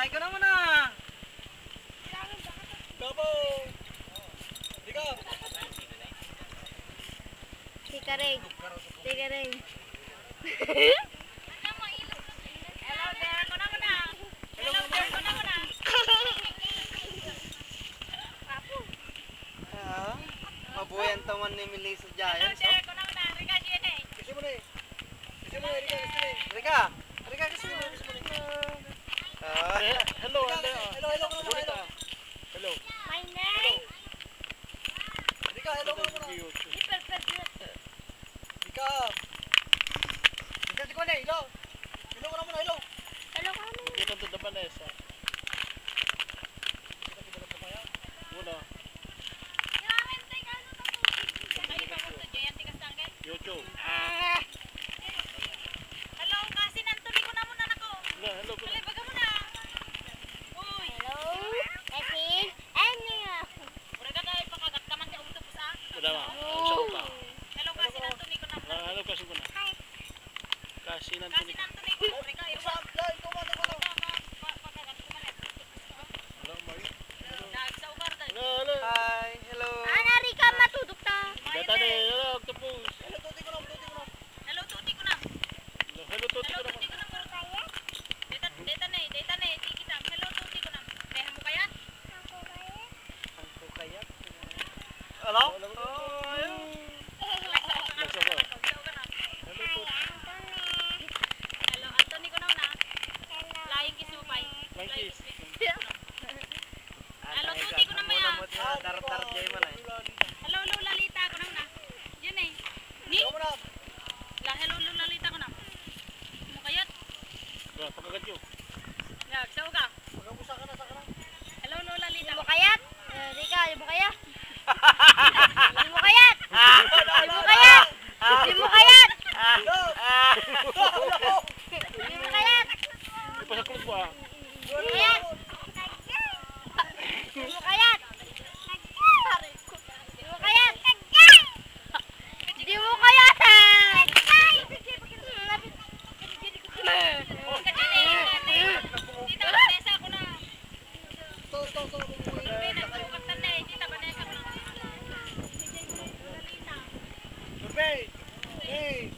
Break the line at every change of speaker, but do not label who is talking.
ikaw na muna.
Gabo! Ikaw!
Tika ring. Tika ring.
Hello there, ako na muna. Hello there, ako na muna.
Mabuhay ang taman ni Melissa
Hello
Giants.
there, ako na muna. Rika, siya eh.
Kasi mo na eh. Kasi mo na eh,
Rika, Rika kasi mo.
Hello, hello ka naman, hello. Hello.
My name.
Rika, hello ka naman. Rika. Kasi ko na eh, hello. Hello ka naman, hello.
Hello kami.
Dito to the Vanessa. Una. YouTube.
Hello, kasi nantuli ko na muna nako.
Hello ko na.
Kalibaga mo na. Uy.
Hello. Ekin. Enya.
Ura ka tayo pakagat ka man ka autobus ah.
Madama.
Hello, kasi nantuli ko na.
Hello kasi ko na. Kasi
Kasi
nantuni.
nantuli ko. Rika, ikaw. Pakagat ko man.
Hello, Mari.
Nagsa ugar tayo.
Hello.
Hi, hello.
Ana Rika matudok ta.
Data ni, hello, octopus.
Hello, tuti ko na.
Hello, tuti ko
Hello,
naman.
tuti ko na. Data na. Tiki tam. Hello, tuti ko na. Kaya mo kaya?
Ang kaya. Hello?
Nagsa ko. Hello, tuti.
Hello, Anthony ko na una. Flying kiss mo pa.
Flying kiss.
Hello, tuti ko na maya.
Dar-dar jay man ay.
Hello, Lalita ko na una. Yun eh. Ni? Hello, Lalita ko na. Mukayat.
Pagkagat yun.
Nagsaw ka. Hello, Lalita.
Ibu kayat. Rika, ibu kayat. Ibu kayat. Ibu kayat. Ibu kayat. Ibu kayat.
Ipa sa klub ba?
Ibu kayat. Ibu kayat. Ibu kayat. Ibu kayat.
Tita Vanessa ko na. Nagkukutan na eh. Tita Vanessa ko na.
Survey! Hey!